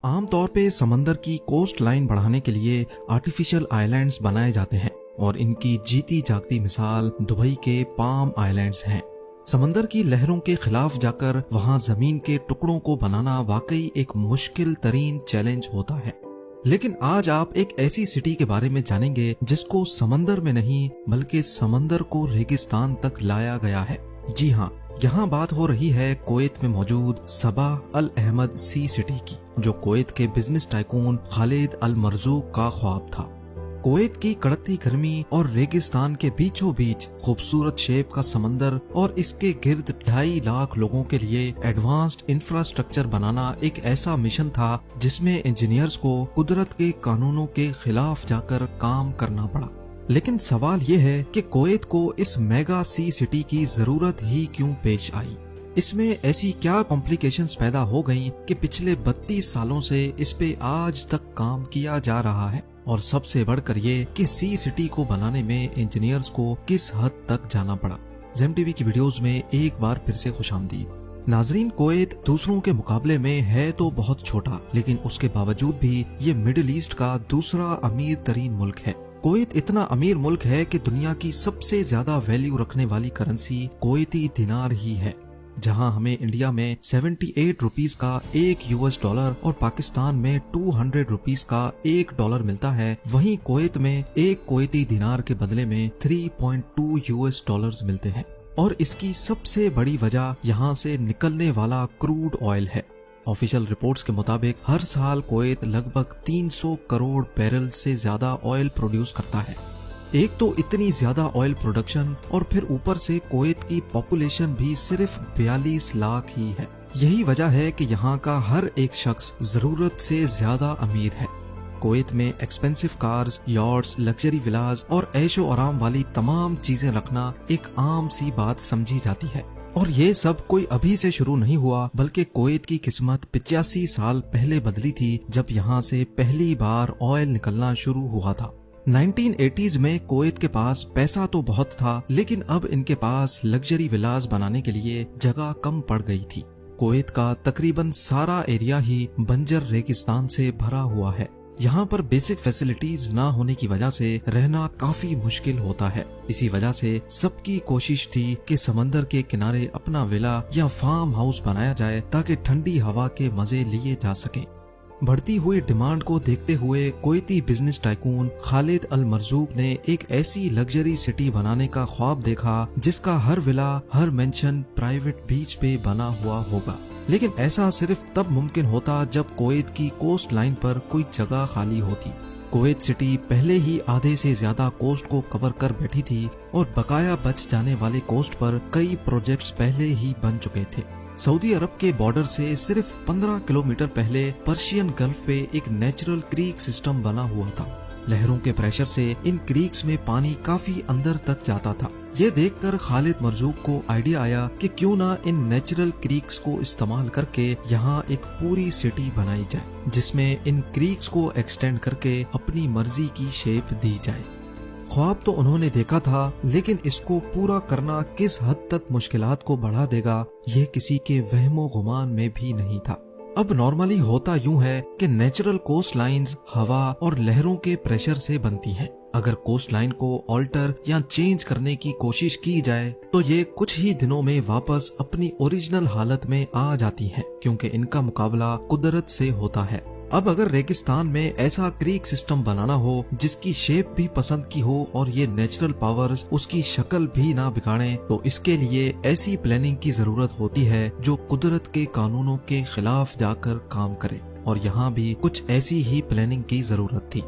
आमतौर पे समंदर की कोस्ट लाइन बढ़ाने के लिए आर्टिफिशियल आइलैंड्स बनाए जाते हैं और इनकी जीती जागती मिसाल दुबई के पाम आइलैंड्स हैं। समंदर की लहरों के खिलाफ जाकर वहां जमीन के टुकड़ों को बनाना वाकई एक मुश्किल तरीन चैलेंज होता है। लेकिन आज आप एक ऐसी सिटी के बारे में जानेंगे जिसको समंदर में नहीं बल्कि समंदर को रेगिस्तान तक लाया गया है। जी हाँ, यहाँ बात हो रही है कुवैत में मौजूद सबा अल अहमद सी सिटी की, जो कुवैत के बिजनेस टाइकून खालिद अल मरजूक का ख्वाब था। कुवैत की कड़कती गर्मी और रेगिस्तान के बीचों बीच खूबसूरत शेप का समंदर और इसके गिर्द 2.5 लाख लोगों के लिए एडवांस्ड इंफ्रास्ट्रक्चर बनाना एक ऐसा मिशन था जिसमें इंजीनियर्स को कुदरत के कानूनों के खिलाफ जाकर काम करना पड़ा। लेकिन सवाल ये है कि कुवैत को इस मेगा सी सिटी की जरूरत ही क्यों पेश आई। इसमें ऐसी क्या कॉम्प्लिकेशंस पैदा हो गईं कि पिछले 32 सालों से इस पे आज तक काम किया जा रहा है, और सबसे बढ़कर ये कि सी सिटी को बनाने में इंजीनियर्स को किस हद तक जाना पड़ा। ज़ेम टीवी की वीडियोस में एक बार फिर से खुशामदीद। नाजरीन, कुवैत दूसरों के मुकाबले में है तो बहुत छोटा, लेकिन उसके बावजूद भी ये मिडिल ईस्ट का दूसरा अमीर तरीन मुल्क है। कुवैत इतना अमीर मुल्क है कि दुनिया की सबसे ज्यादा वैल्यू रखने वाली करेंसी कुवैती दिनार ही है। जहां हमें इंडिया में 78 रुपीस का $1 और पाकिस्तान में 200 रुपीस का $1 मिलता है, वहीं कुवैत में एक कुवैती दिनार के बदले में $3.2 मिलते हैं। और इसकी सबसे बड़ी वजह यहाँ से निकलने वाला क्रूड ऑयल है। ऑफिशियल रिपोर्ट्स के मुताबिक हर साल कुवैत लगभग 300 करोड़ बैरल से ज्यादा ऑयल प्रोड्यूस करता है। एक तो इतनी ज्यादा ऑयल प्रोडक्शन और फिर ऊपर से कुवैत की पॉपुलेशन भी सिर्फ 42 लाख ही है। यही वजह है कि यहाँ का हर एक शख्स जरूरत से ज्यादा अमीर है। कुवैत में एक्सपेंसिव कार्स, यॉट्स, लग्जरी विलास और ऐशो आराम वाली तमाम चीजें रखना एक आम सी बात समझी जाती है। और ये सब कोई अभी से शुरू नहीं हुआ, बल्कि कुवैत की किस्मत 85 साल पहले बदली थी, जब यहाँ से पहली बार ऑयल निकलना शुरू हुआ था। 1980s में कुवैत के पास पैसा तो बहुत था, लेकिन अब इनके पास लग्जरी विलास बनाने के लिए जगह कम पड़ गई थी। कुवैत का तकरीबन सारा एरिया ही बंजर रेगिस्तान से भरा हुआ है। यहाँ पर बेसिक फैसिलिटीज ना होने की वजह से रहना काफी मुश्किल होता है। इसी वजह से सबकी कोशिश थी कि समंदर के किनारे अपना विला या फार्म हाउस बनाया जाए ताकि ठंडी हवा के मजे लिए जा सकें। बढ़ती हुई डिमांड को देखते हुए कुवैती बिजनेस टाइकून खालिद अल मरजूक ने एक ऐसी लग्जरी सिटी बनाने का ख्वाब देखा जिसका हर विला, हर मेंशन प्राइवेट बीच पे बना हुआ होगा। लेकिन ऐसा सिर्फ तब मुमकिन होता जब कुवैत की कोस्ट लाइन पर कोई जगह खाली होती। कुवैत सिटी पहले ही आधे से ज्यादा कोस्ट को कवर कर बैठी थी और बकाया बच जाने वाले कोस्ट पर कई प्रोजेक्ट्स पहले ही बन चुके थे। सऊदी अरब के बॉर्डर से सिर्फ 15 किलोमीटर पहले पर्शियन गल्फ पे एक नेचुरल क्रीक सिस्टम बना हुआ था। लहरों के प्रेशर से इन क्रीक्स में पानी काफी अंदर तक जाता था। ये देखकर खालिद मरजूक को आइडिया आया कि क्यों ना इन नेचुरल क्रीक्स को इस्तेमाल करके यहाँ एक पूरी सिटी बनाई जाए, जिसमें इन क्रीक्स को एक्सटेंड करके अपनी मर्जी की शेप दी जाए। ख्वाब तो उन्होंने देखा था, लेकिन इसको पूरा करना किस हद तक मुश्किलात को बढ़ा देगा, ये किसी के वहमो गुमान में भी नहीं था। अब नॉर्मली होता यूं है कि नेचुरल कोस्ट लाइन्स हवा और लहरों के प्रेशर से बनती हैं। अगर कोस्ट लाइन को ऑल्टर या चेंज करने की कोशिश की जाए तो ये कुछ ही दिनों में वापस अपनी ओरिजिनल हालत में आ जाती हैं, क्योंकि इनका मुकाबला कुदरत से होता है। अब अगर रेगिस्तान में ऐसा क्रीक सिस्टम बनाना हो जिसकी शेप भी पसंद की हो और ये नेचुरल पावर्स उसकी शक्ल भी ना बिगाड़ें, तो इसके लिए ऐसी प्लानिंग की जरूरत होती है जो कुदरत के कानूनों के खिलाफ जाकर काम करे, और यहाँ भी कुछ ऐसी ही प्लानिंग की जरूरत थी।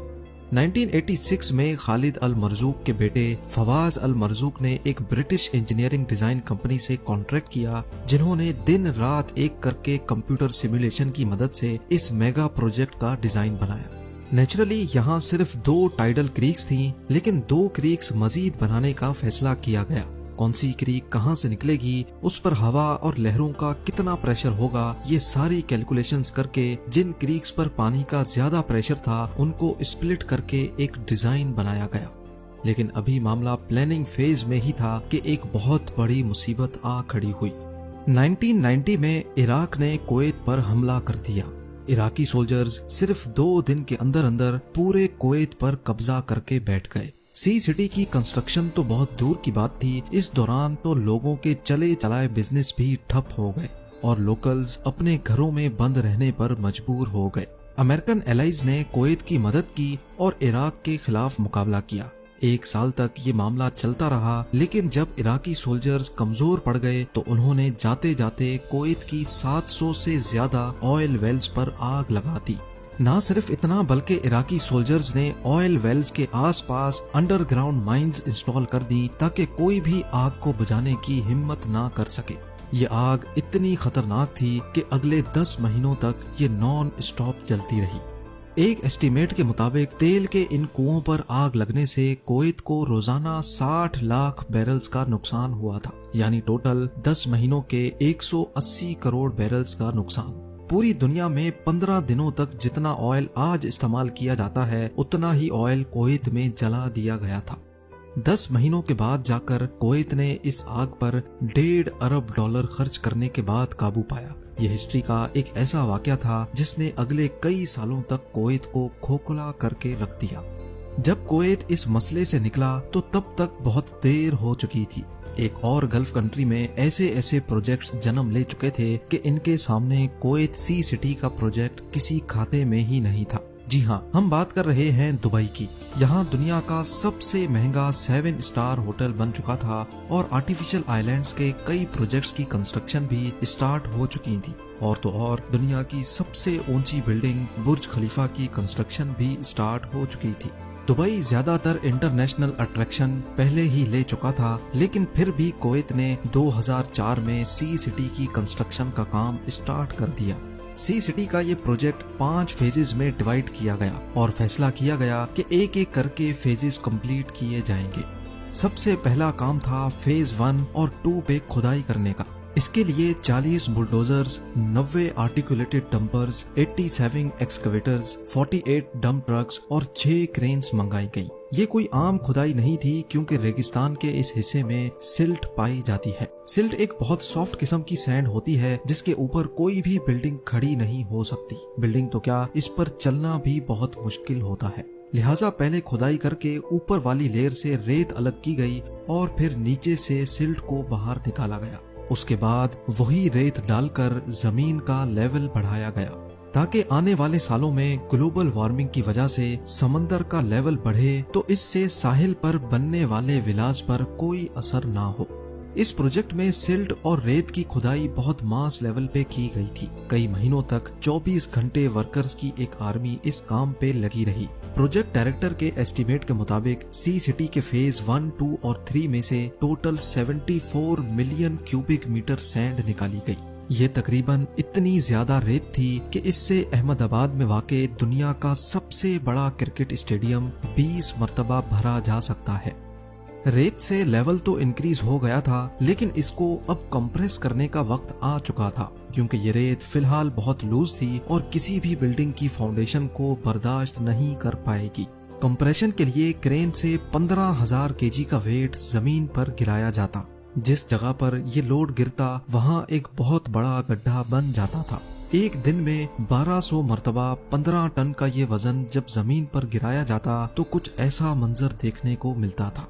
1986 में खालिद अल मरजूक के बेटे फवाज अल मरजूक ने एक ब्रिटिश इंजीनियरिंग डिजाइन कंपनी से कॉन्ट्रैक्ट किया, जिन्होंने दिन रात एक करके कंप्यूटर सिमुलेशन की मदद से इस मेगा प्रोजेक्ट का डिजाइन बनाया। नेचुरली यहाँ सिर्फ 2 टाइडल क्रीक्स थीं, लेकिन 2 क्रीक्स मजीद बनाने का फैसला किया गया। कौन सी क्रीक कहां से निकलेगी, उस पर हवा और लहरों का कितना प्रेशर होगा, ये सारी कैलकुलेशंस करके जिन क्रीक्स पर पानी का ज्यादा प्रेशर था उनको स्प्लिट करके एक डिजाइन बनाया गया। लेकिन अभी मामला प्लानिंग फेज में ही था कि एक बहुत बड़ी मुसीबत आ खड़ी हुई। 1990 में इराक ने कुवैत पर हमला कर दिया। इराकी सोल्जर्स सिर्फ 2 दिन के अंदर अंदर पूरे कुवैत पर कब्जा करके बैठ गए। सी सिटी की कंस्ट्रक्शन तो बहुत दूर की बात थी, इस दौरान तो लोगों के चले चलाए बिजनेस भी ठप हो गए और लोकल्स अपने घरों में बंद रहने पर मजबूर हो गए। अमेरिकन एलाइज ने कुवैत की मदद की और इराक के खिलाफ मुकाबला किया। 1 साल तक ये मामला चलता रहा, लेकिन जब इराकी सोल्जर्स कमजोर पड़ गए तो उन्होंने जाते जाते कुवैत की 700 से ज्यादा ऑयल वेल्स पर आग लगा दी। ना सिर्फ इतना, बल्कि इराकी सोल्जर्स ने ऑयल वेल्स के आसपास अंडरग्राउंड माइंस इंस्टॉल कर दी ताकि कोई भी आग को बुझाने की हिम्मत ना कर सके। ये आग इतनी खतरनाक थी कि अगले 10 महीनों तक ये नॉन स्टॉप जलती रही। एक एस्टीमेट के मुताबिक तेल के इन कुओं पर आग लगने से कुवैत को रोजाना 60 लाख बैरल्स का नुकसान हुआ था, यानी टोटल 10 महीनों के 180 करोड़ बैरल्स का नुकसान। पूरी दुनिया में 15 दिनों तक जितना ऑयल आज इस्तेमाल किया जाता है उतना ही ऑयल कुवैत में जला दिया गया था। 10 महीनों के बाद जाकर कुवैत ने इस आग पर $1.5 अरब खर्च करने के बाद काबू पाया। यह हिस्ट्री का एक ऐसा वाकया था जिसने अगले कई सालों तक कुवैत को खोखला करके रख दिया। जब कुवैत इस मसले से निकला तो तब तक बहुत देर हो चुकी थी। एक और गल्फ कंट्री में ऐसे ऐसे प्रोजेक्ट्स जन्म ले चुके थे कि इनके सामने कुवैत सी सिटी का प्रोजेक्ट किसी खाते में ही नहीं था। जी हाँ, हम बात कर रहे हैं दुबई की। यहाँ दुनिया का सबसे महंगा 7 स्टार होटल बन चुका था और आर्टिफिशियल आइलैंड्स के कई प्रोजेक्ट्स की कंस्ट्रक्शन भी स्टार्ट हो चुकी थी। और तो और दुनिया की सबसे ऊंची बिल्डिंग बुर्ज खलीफा की कंस्ट्रक्शन भी स्टार्ट हो चुकी थी। दुबई ज्यादातर इंटरनेशनल अट्रैक्शन पहले ही ले चुका था, लेकिन फिर भी कुवैत ने 2004 में सी सिटी की कंस्ट्रक्शन का काम स्टार्ट कर दिया। सी सिटी का ये प्रोजेक्ट 5 फेजेस में डिवाइड किया गया और फैसला किया गया कि एक एक करके फेजेस कंप्लीट किए जाएंगे। सबसे पहला काम था फेज 1 और 2 पे खुदाई करने का। इसके लिए 40 bulldozers, 90 articulated dumpers, 87 एक्सकवेटर्स, 48 dump trucks और 6 क्रेन्स मंगाई गई। ये कोई आम खुदाई नहीं थी, क्योंकि रेगिस्तान के इस हिस्से में सिल्ट पाई जाती है। सिल्ट एक बहुत सॉफ्ट किस्म की सैंड होती है जिसके ऊपर कोई भी बिल्डिंग खड़ी नहीं हो सकती। बिल्डिंग तो क्या, इस पर चलना भी बहुत मुश्किल होता है। लिहाजा पहले खुदाई करके ऊपर वाली लेयर से रेत अलग की गई और फिर नीचे से सिल्ट को बाहर निकाला गया। उसके बाद वही रेत डालकर जमीन का लेवल बढ़ाया गया ताकि आने वाले सालों में ग्लोबल वार्मिंग की वजह से समंदर का लेवल बढ़े तो इससे साहिल पर बनने वाले विलास पर कोई असर ना हो। इस प्रोजेक्ट में सिल्ट और रेत की खुदाई बहुत मास लेवल पे की गई थी। कई महीनों तक 24 घंटे वर्कर्स की एक आर्मी इस काम पे लगी रही। प्रोजेक्ट डायरेक्टर के एस्टीमेट के मुताबिक सी सिटी के फेज 1, 2 और 3 में से total 74 million cubic metre sand निकाली गई। ये तकरीबन इतनी ज्यादा रेत थी कि इससे अहमदाबाद में वाक़े दुनिया का सबसे बड़ा क्रिकेट स्टेडियम 20 मरतबा भरा जा सकता है। रेत से लेवल तो इंक्रीज हो गया था, लेकिन इसको अब कंप्रेस करने का वक्त आ चुका था, क्योंकि ये रेत फिलहाल बहुत लूज थी और किसी भी बिल्डिंग की फाउंडेशन को बर्दाश्त नहीं कर पाएगी। कंप्रेशन के लिए क्रेन से 15,000 केजी का वेट जमीन पर गिराया जाता। जिस जगह पर ये लोड गिरता वहाँ एक बहुत बड़ा गड्ढा बन जाता था। एक दिन में 1200 मरतबा 15 टन का ये वजन जब जमीन पर गिराया जाता तो कुछ ऐसा मंजर देखने को मिलता था।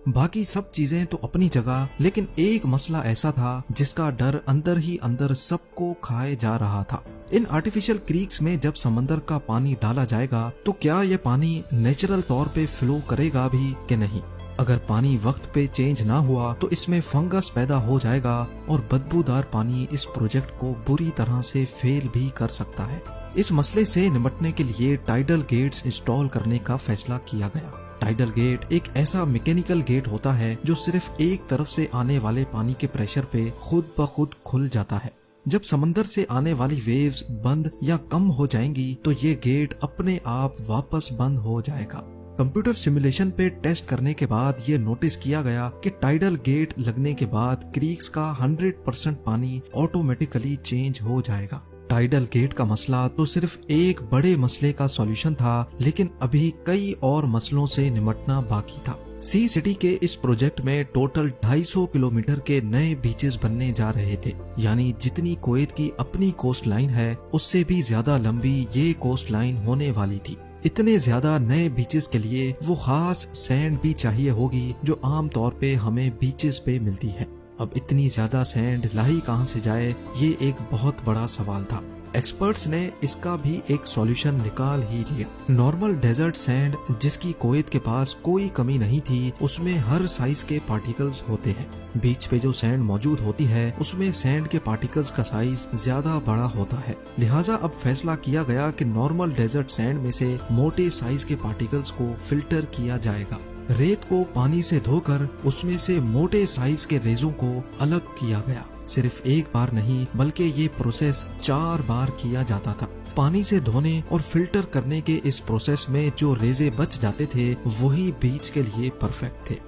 बाकी सब चीजें तो अपनी जगह, लेकिन एक मसला ऐसा था जिसका डर अंदर ही अंदर सबको खाए जा रहा था। इन आर्टिफिशियल क्रीक्स में जब समंदर का पानी डाला जाएगा तो क्या ये पानी नेचुरल तौर पे फ्लो करेगा भी कि नहीं। अगर पानी वक्त पे चेंज ना हुआ तो इसमें फंगस पैदा हो जाएगा और बदबूदार पानी इस प्रोजेक्ट को बुरी तरह से फेल भी कर सकता है। इस मसले से निपटने के लिए टाइडल गेट्स इंस्टॉल करने का फैसला किया गया। टाइडल गेट एक ऐसा मैकेनिकल गेट होता है जो सिर्फ एक तरफ से आने वाले पानी के प्रेशर पे खुद ब खुद खुल जाता है। जब समंदर से आने वाली वेव्स बंद या कम हो जाएंगी तो ये गेट अपने आप वापस बंद हो जाएगा। कंप्यूटर सिमुलेशन पे टेस्ट करने के बाद ये नोटिस किया गया कि टाइडल गेट लगने के बाद क्रीक्स का 100% पानी ऑटोमेटिकली चेंज हो जाएगा। टाइडल गेट का मसला तो सिर्फ एक बड़े मसले का सॉल्यूशन था, लेकिन अभी कई और मसलों से निपटना बाकी था। सी सिटी के इस प्रोजेक्ट में टोटल 250 किलोमीटर के नए बीचेस बनने जा रहे थे, यानी जितनी कुवैत की अपनी कोस्ट लाइन है उससे भी ज्यादा लंबी ये कोस्ट लाइन होने वाली थी। इतने ज्यादा नए बीचेस के लिए वो खास सैंड भी चाहिए होगी जो आम तौर पे हमें बीचेस पे मिलती है। अब इतनी ज्यादा सैंड लाई कहां से जाए, ये एक बहुत बड़ा सवाल था। एक्सपर्ट्स ने इसका भी एक सॉल्यूशन निकाल ही लिया। नॉर्मल डेजर्ट सैंड जिसकी कुवैत के पास कोई कमी नहीं थी, उसमें हर साइज के पार्टिकल्स होते हैं। बीच पे जो सैंड मौजूद होती है उसमें सैंड के पार्टिकल्स का साइज ज्यादा बड़ा होता है। लिहाजा अब फैसला किया गया कि नॉर्मल डेजर्ट सैंड में से मोटे साइज के पार्टिकल्स को फिल्टर किया जाएगा। रेत को पानी से धोकर उसमें से मोटे साइज के रेजों को अलग किया गया। सिर्फ एक बार नहीं बल्कि ये प्रोसेस 4 बार किया जाता था। पानी से धोने और फिल्टर करने के इस प्रोसेस में जो रेजे बच जाते थे वही बीच के लिए परफेक्ट थे।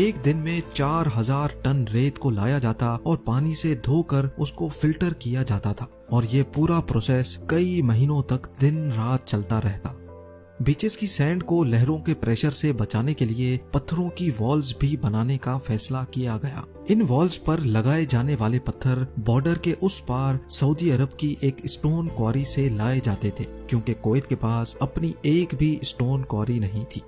एक दिन में 4000 टन रेत को लाया जाता और पानी से धोकर उसको फिल्टर किया जाता था, और ये पूरा प्रोसेस कई महीनों तक दिन रात चलता रहता। बीचेस की सैंड को लहरों के प्रेशर से बचाने के लिए पत्थरों की वॉल्स भी बनाने का फैसला किया गया। इन वॉल्स पर लगाए जाने वाले पत्थर बॉर्डर के उस पार सऊदी अरब की एक स्टोन क्वारी से लाए जाते थे, क्योंकि कुवैत के पास अपनी एक भी स्टोन क्वारी नहीं थी।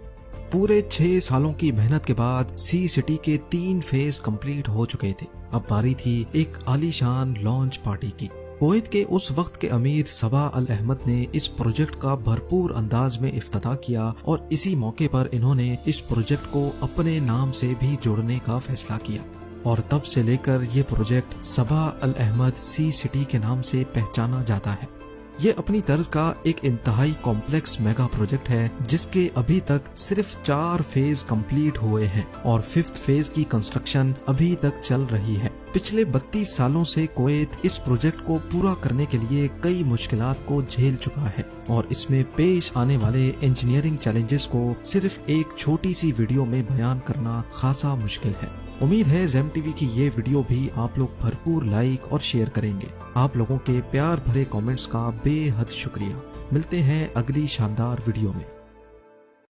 पूरे 6 सालों की मेहनत के बाद सी सिटी के 3 फेज कंप्लीट हो चुके थे। अब बारी थी एक आलीशान लॉन्च पार्टी की। कुवैत के उस वक्त के अमीर सबा अल अहमद ने इस प्रोजेक्ट का भरपूर अंदाज में इफ्तिताह किया, और इसी मौके पर इन्होंने इस प्रोजेक्ट को अपने नाम से भी जोड़ने का फैसला किया, और तब से लेकर ये प्रोजेक्ट सबा अल अहमद सी सिटी के नाम से पहचाना जाता है। ये अपनी तर्ज का एक इंतहाई कॉम्प्लेक्स मेगा प्रोजेक्ट है जिसके अभी तक सिर्फ 4 फेज कंप्लीट हुए हैं और 5th फेज की कंस्ट्रक्शन अभी तक चल रही है। पिछले 32 सालों से कुवैत इस प्रोजेक्ट को पूरा करने के लिए कई मुश्किलात को झेल चुका है, और इसमें पेश आने वाले इंजीनियरिंग चैलेंजेस को सिर्फ एक छोटी सी वीडियो में बयान करना खासा मुश्किल है। उम्मीद है ज़ेम टीवी की ये वीडियो भी आप लोग भरपूर लाइक और शेयर करेंगे। आप लोगों के प्यार भरे कमेंट्स का बेहद शुक्रिया। मिलते हैं अगली शानदार वीडियो में।